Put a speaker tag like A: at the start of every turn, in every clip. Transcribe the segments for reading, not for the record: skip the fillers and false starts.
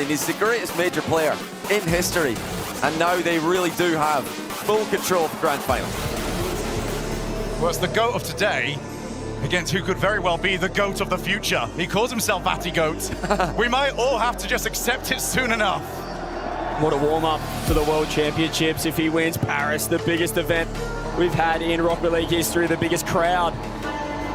A: mean, he's the greatest major player in history, and now they really do have full control of the grand final.
B: Well, it's the GOAT of today against who could very well be the GOAT of the future. He calls himself Batty Goat. We might all have to just accept it soon enough.
C: What a warm-up for the World Championships if he wins Paris, the biggest event we've had in Rugby League history, the biggest crowd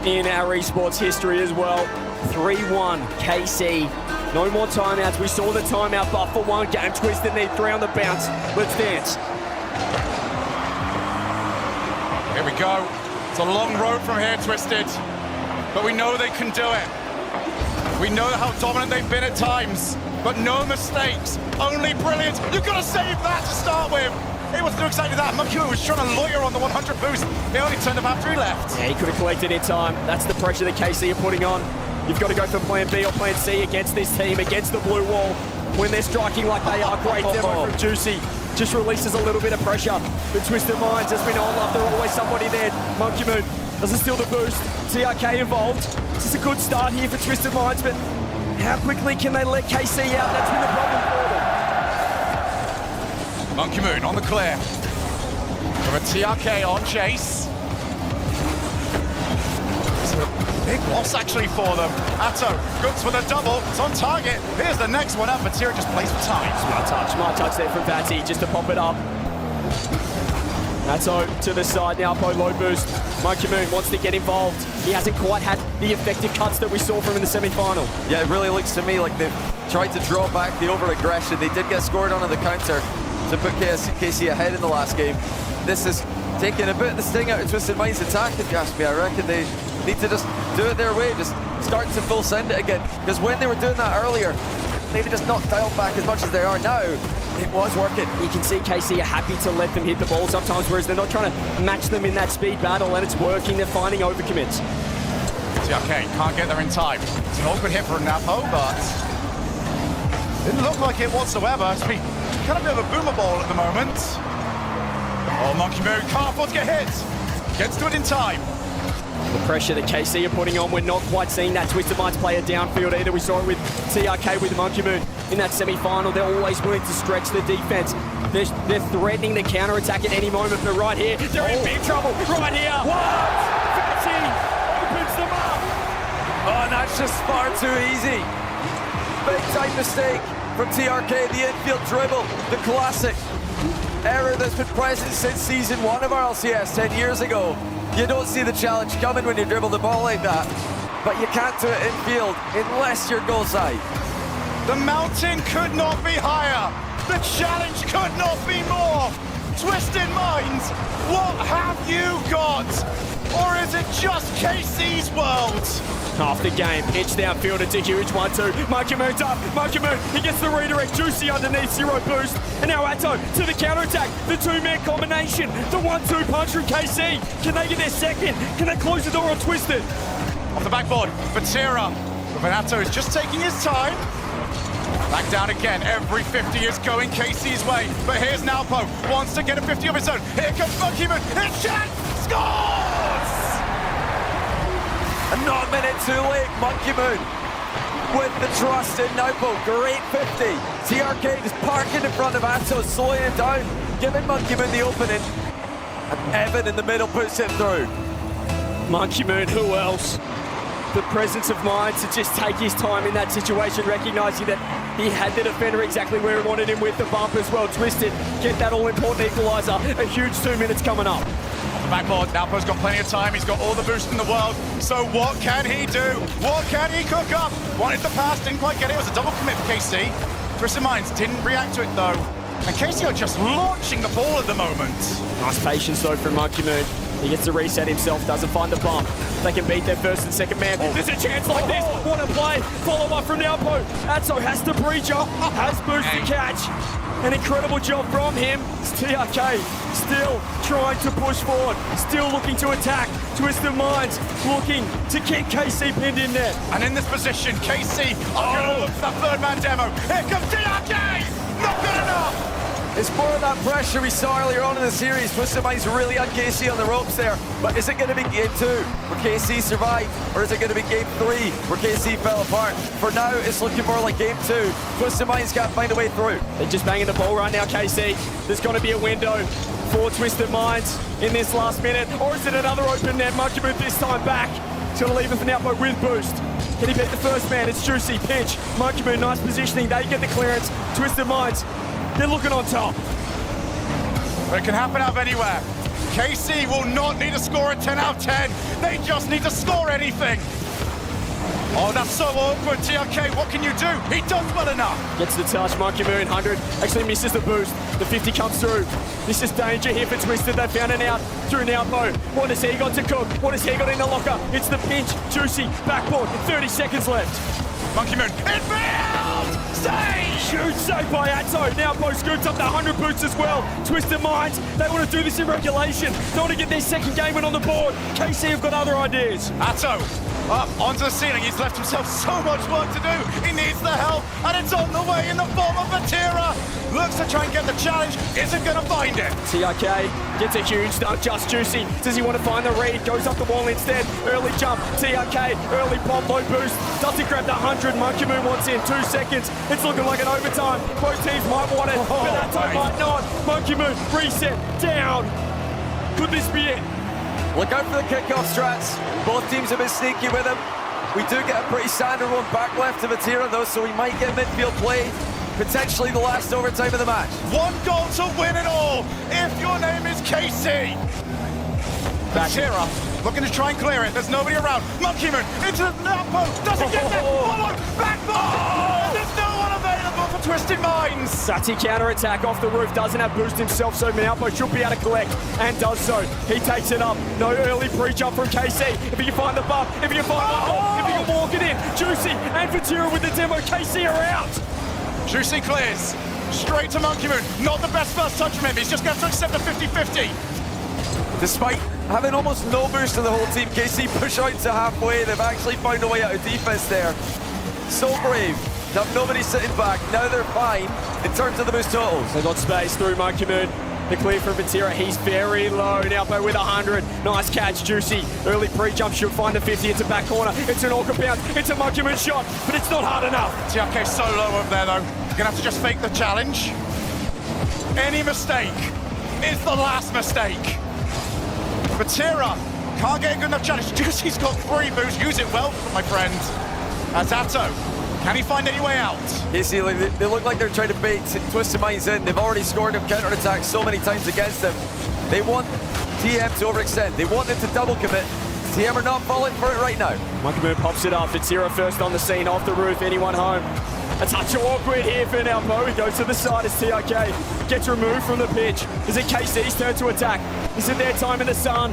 C: in our esports history as well. 3-1, KC. No more timeouts. We saw the timeout buffer one game. Twisted need 3 on the bounce. Let's dance.
B: Here we go. It's a long road from here, Twisted, but we know they can do it. We know how dominant they've been at times, but no mistakes, only brilliant. You've got to save that to start with. He wasn't too excited that. Monkey was trying to loiter on the 100 boost. He only turned up after he left.
C: Yeah, he could have collected in time. That's the pressure that KC are putting on. You've got to go for plan B or plan C against this team, against the blue wall. When they're striking like they are, great demo from Juicy. Just releases a little bit of pressure. The Twisted Minds, as we know, love, there's always somebody there. Monkey Moon doesn't steal the boost. TRK involved. This is a good start here for Twisted Minds, but how quickly can they let KC out? That's been the problem for them.
B: Monkey Moon on the clear. From a TRK on chase. Big loss actually for them. Atto, Guts with a double. It's on target. Here's the next one up, but Tira just plays for time.
C: Smart touch there from Batty just to pop it up. Atto to the side now, low boost. Monkey Moon wants to get involved. He hasn't quite had the effective cuts that we saw from him in the semi-final.
A: Yeah, it really looks to me like they've tried to draw back the over-aggression. They did get scored on the counter to put KC ahead in the last game. This is taking a bit of the sting out of Twisted Minds' attack, if you ask me. I reckon they need to just do it their way, just start to full send it again. Because when they were doing that earlier, maybe just not dialed back as much as they are now. It was working.
C: You can see KC are happy to let them hit the ball sometimes, whereas they're not trying to match them in that speed battle, and it's working. They're finding overcommits.
B: TRK can't get there in time. It's an awkward hit for Napo, but didn't look like it whatsoever. It's been kind of a bit of a boomer ball at the moment. Oh, Monkey Moon can't afford to get hit. Gets to it in time.
C: The pressure that KC are putting on, we're not quite seeing that Twisted Minds player downfield either. We saw it with TRK with Monkey Moon in that semi-final. They're always willing to stretch the defense. They're threatening the counter-attack at any moment, but right here, they're in big trouble. Right here. What? Fatty opens them up.
A: Oh, and that's just far too easy. Big time mistake from TRK, the infield dribble, the classic error that's been present since season 1 of RLCS 10 years ago. You don't see the challenge coming when you dribble the ball like that, but you can't do it infield unless you're goal side.
B: The mountain could not be higher. The challenge could not be more. Twisted Minds, what have you got? Or is it just KC's world?
C: Half the game, pitch downfield, it's a huge 1-2. Monkey Moon's up, Monkey Moon, he gets the redirect, Juicy underneath, 0 boost. And now Atto to the counter-attack, the 2-man combination, the 1-2 punch from KC. Can they get their second? Can they close the door on Twisted?
B: Off the backboard, Batira. Atto is just taking his time. Back down again, every 50 is going KC's way. But here's Nalpo, wants to get a 50 of his own. Here comes Monkey Moon, hit shot, scores!
A: And not a minute too late, Monkey Moon with the trust in Naupo. Great 50. TRK just parking in front of Atto, slowing it down, giving Monkey Moon the opening. And Evan in the middle puts it through.
C: Monkey Moon, who else? The presence of mind to just take his time in that situation, recognising that he had the defender exactly where he wanted him with the bump as well. Twisted, get that all-important equaliser. A huge 2 minutes coming up.
B: On the backboard, Nalpo's got plenty of time. He's got all the boost in the world. So what can he do? What can he cook up? Wanted the pass, didn't quite get it. It was a double commit for KC. Twisted Minds didn't react to it though. And KC are just launching the ball at the moment.
C: Nice patience though from Monkey Moon. He gets to reset himself, doesn't find the bump. They can beat their first and second man. There's a chance like this. What a play. Follow up from Nalpo. Atto has the breach up, has boost to catch. An incredible job from him. It's TRK still trying to push forward, still looking to attack. Twisted Minds looking to keep KC pinned in there.
B: And in this position, KC are going to look for that third man demo. Here comes TRK! Not good enough!
A: It's more of that pressure we saw earlier on in the series. Twisted Mind's really on KC on the ropes there. But is it going to be game 2 where KC survived? Or is it going to be game 3 where KC fell apart? For now, it's looking more like game 2. Twisted Mind's got to find a way through.
C: They're just banging the ball right now, KC. There's going to be a window for Twisted Minds in this last minute. Or is it another open net? Monkey Moon this time back. He's going to leave it for Napo with boost. Can he beat the first man? It's Juicy, pinch. Monkey Moon, nice positioning. They get the clearance. Twisted Minds, they're looking on top.
B: But it can happen out of anywhere. KC will not need to score a 10 out of 10. They just need to score anything. Oh, that's so awkward. TRK, what can you do? He does well enough.
C: Gets the touch, Monkey Moon, 100. Actually misses the boost. The 50 comes through. This is danger here for Twisted. They found an out through Napo. What has he got to cook? What has he got in the locker? It's the pinch. Juicy, backboard, 30 seconds left.
B: Monkey Moon, infield! Save!
C: Huge save by Atto. Now Bo scoops up the 100 boots as well. Twisted Minds, they want to do this in regulation. They want to get their second game in on the board. KC have got other ideas.
B: Atto, up onto the ceiling. He's left himself so much work to do. He needs the help, and it's on the way in the form of Vatira. Looks to try and get the challenge, isn't going to find it.
C: TRK gets a huge dunk, just Juicy. Does he want to find the read? Goes up the wall instead. Early jump, TRK, early pop, low boost. Doesn't grab the 100. Monkey Moon wants in 2 seconds. It's looking like an overtime. Both teams might want it, but Atto might not. Monkey Moon, reset, down. Could this be it?
A: Look out for the kickoff strats. Both teams have been sneaky with him. We do get a pretty standard one back left to Vatira though, so we might get midfield play. Potentially the last overtime of the match.
B: One goal to win it all, if your name is KC. Vatira looking to try and clear it. There's nobody around. Monkey Moon into the Napo. Doesn't get there. Forward, backboard. There's no one available for Twisted Minds.
C: Sati counter-attack off the roof. Doesn't have boost himself, so Napo should be able to collect and does so. He takes it up. No early pre-jump from KC. If he can find the bump, if he can find one more, if he can walk it in. Juicy and Vatira with the demo. KC are out.
B: Juicy clears. Straight to Monkey Moon. Not the best first touch from him. He's just going to accept the 50-50.
A: Despite having almost no boost to the whole team, KC push out to halfway. They've actually found a way out of defense there. So brave. They have nobody sitting back. Now they're fine in terms of the boost totals.
C: They got space through Monkey Moon. The clear from Vatira. He's very low. Napo with 100. Nice catch, Juicy. Early pre-jump should find the 50. It's a back corner. It's an Orca bounce. It's a Monkey Moon shot, but it's not hard enough.
B: TRK so low up there though. You're gonna have to just fake the challenge. Any mistake is the last mistake. Vatira can't get a good enough challenge. Juicy's got 3 boosts. Use it well, my friend. As Atto. Can he find any way out?
A: KC, they look like they're trying to bait Twisted Minds in. They've already scored him counter-attack so many times against them. They want TM to overextend. They want them to double commit. TM are not falling for it right now.
C: Monkey Moon pops it up. Vatira first on the scene, off the roof. Anyone home? A touch awkward here for Napo. He goes to the side as TRK gets removed from the pitch. Is it KC's turn to attack? Is it their time in the sun?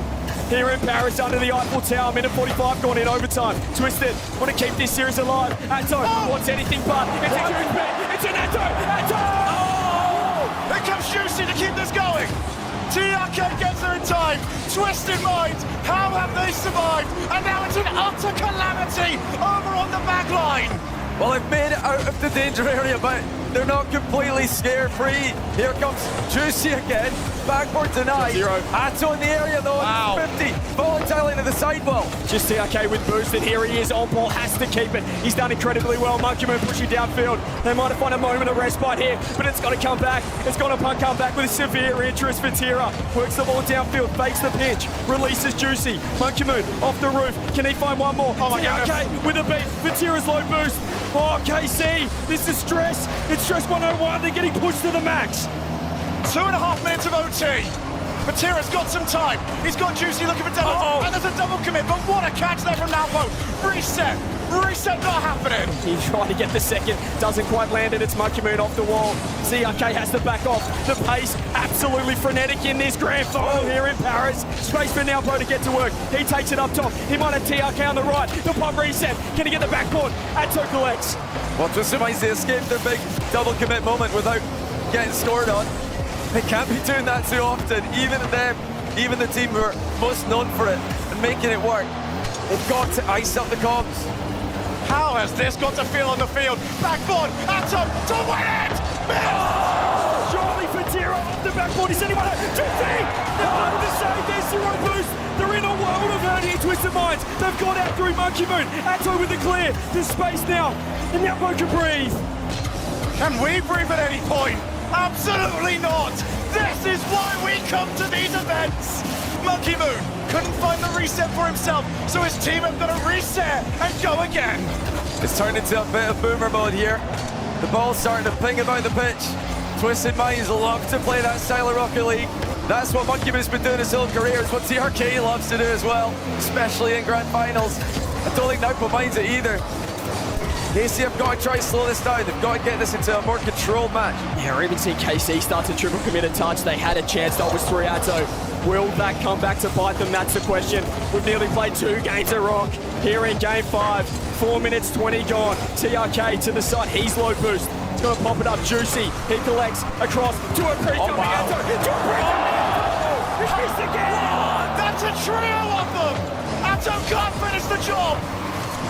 C: Here in Paris under the Eiffel Tower, minute 45 gone in overtime. Twisted, want to keep this series alive. Atto wants anything but. It's a huge bet. It's an Atto. Atto!
B: Oh! Here comes Juicy to keep this going. TRK gets there in time. Twisted Minds, how have they survived? And now it's an utter calamity over on the back line.
A: Well, they've made it out of the danger area, but they're not completely scare-free. Here comes Juicy again. Backboard denied. Atto in the area though.
B: Wow.
A: 50. Volatile into the sidewall.
C: Just TRK with boost, and here he is on ball. Has to keep it. He's done incredibly well. Monkey Moon pushing downfield. They might have found a moment of respite here, but it's got to come back. It's got to come back with severe interest for Tira. Works the ball downfield, fakes the pitch, releases Juicy. Monkey Moon off the roof. Can he find one more?
B: Oh my
C: TRK with a beat. Vatira's low boost. Oh, KC, this is stress. It's stress 101. They're getting pushed to the max.
B: 2.5 minutes of OT. Vatira's got some time. He's got Juicy looking for double. And there's a double commit, but what a catch there from Napo. Reset. Reset not happening.
C: He tried to get the second. Doesn't quite land it. It's Monkey Moon off the wall. TRK has to back off. The pace absolutely frenetic in this grand final here in Paris. Space for Napo to get to work. He takes it up top. He might have TRK on the right. The pump reset. Can he get the backboard? Atto collects.
A: Well, Twisted Minds, they escaped their big double commit moment without getting scored on. They can't be doing that too often. Even them, even the team who are most known for it and making it work. They've got to ice up the comms.
B: How has this got to feel on the field? Backboard, Atto to win it!
C: Surely Vatira forward. He's sending one out. Juicy! They're able to save their zero boost. They're in a world of hurt here, Twisted Minds. They've got out through Monkey Moon. Atto with the clear. There's space now. And Napo can breathe.
B: Can we breathe at any point? Absolutely not! This is why we come to these events! Monkey Moon couldn't find the reset for himself, so his team have got to reset and go again.
A: It's turned into a bit of boomer mode here. The ball's starting to ping about the pitch. Twisted Minds love to play that style of Rocket League. That's what Monkey Moon's been doing his whole career. It's what TRK loves to do as well, especially in grand finals. I don't think Napo minds it either. KC have got to try to slow this down. They've got to get this into a more controlled match.
C: Yeah, or even see KC start to triple commit a touch. They had a chance. That was 3 Atto. Will that come back to bite them? That's the question. We've nearly played 2 games of Rock. Here in game 5, 4 minutes 20 gone. TRK to the side. He's low boost. He's going to pop it up. Juicy. He collects across to a creep.
A: Oh, wow.
C: Atto. To a creep. He's missed again.
B: That's a trio of them! Atto can't finish the job!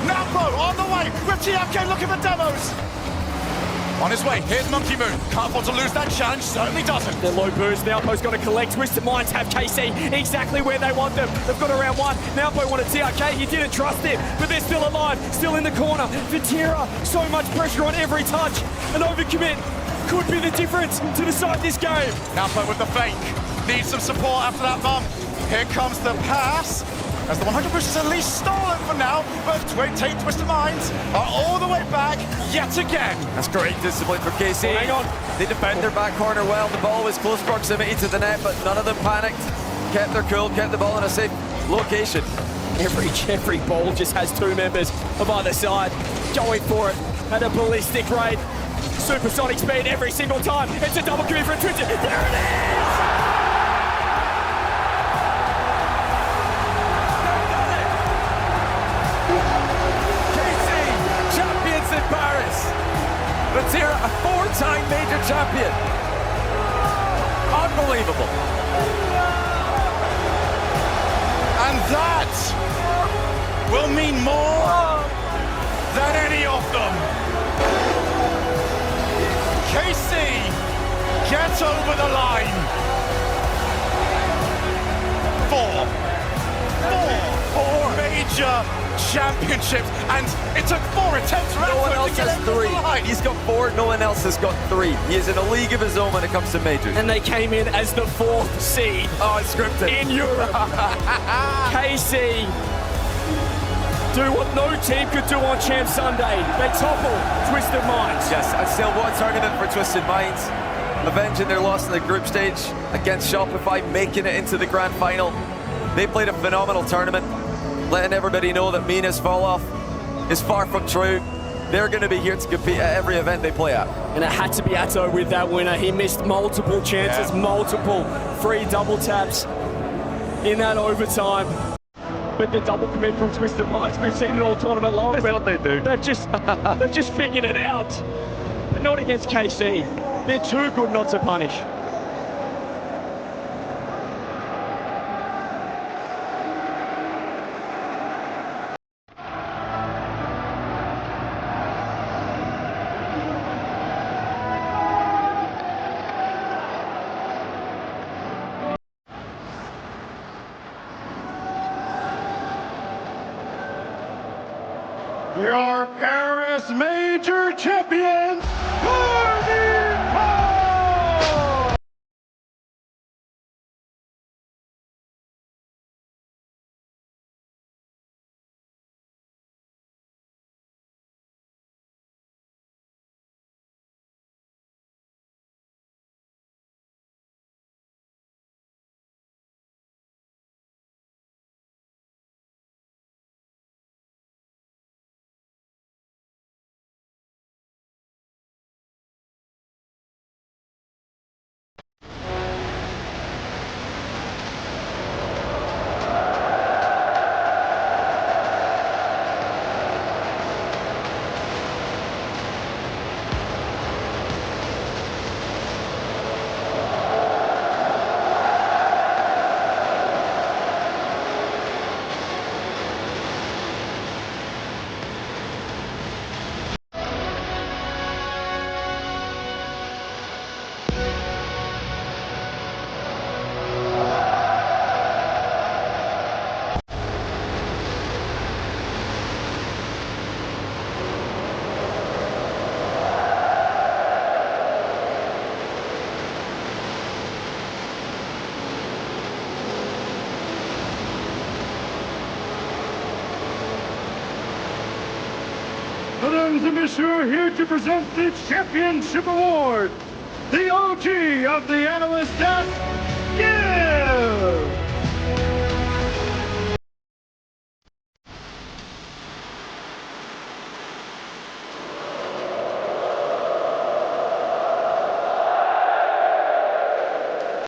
B: Napo on the way with TRK looking for demos. On his way, here's Monkey Moon. Can't afford to lose that challenge, certainly doesn't.
C: They're low boost. Napo's got to collect. Twisted Minds have KC exactly where they want them. They've got around 1. Napo wanted TRK. He didn't trust it, but they're still alive, still in the corner. Vitira, so much pressure on every touch. An overcommit could be the difference to decide this game.
B: Napo with the fake. Needs some support after that bump. Here comes the pass. As the 100 boost is at least stolen for now, but Twisted Minds are all the way back yet again.
A: That's great discipline for KC.
C: Hang on.
A: They defend their back corner well. The ball was close proximity to the net, but none of them panicked. Kept their cool, kept the ball in a safe location.
C: Every ball just has 2 members of either side going for it at a ballistic rate. Supersonic speed every single time. It's a double commit for Twisted. There it is!
A: In Paris. Vatira, a 4-time major champion. Unbelievable.
B: And that will mean more than any of them. KC gets over the line. 4 major championships, and it took 4 attempts for
A: No one
B: effort
A: else
B: to get
A: has
B: over the
A: 3.
B: line.
A: He's got 4, no one else has got 3. He is in a league of his own when it comes to majors.
C: And they came in as the 4th seed
A: Oh, it's scripted.
C: in Europe. KC do what no team could do on Champ Sunday. They topple Twisted Minds.
A: Yes, and still what a tournament for Twisted Minds. Avenging their loss in the group stage against Shopify, making it into the grand final. They played a phenomenal tournament, letting everybody know that Mina's fall off is far from true. They're going to be here to compete at every event they play at.
C: And it had to be Atto with that winner. He missed multiple chances, multiple free double taps in that overtime. But the double commit from Twisted Minds, we've seen it all tournament long.
A: That's what they do.
C: They've just figured it out. But not against KC. They're too good not to punish.
B: Your Paris Major Champions,
D: Mesdames and messieurs, here to present the championship award, the OG of the analyst desk,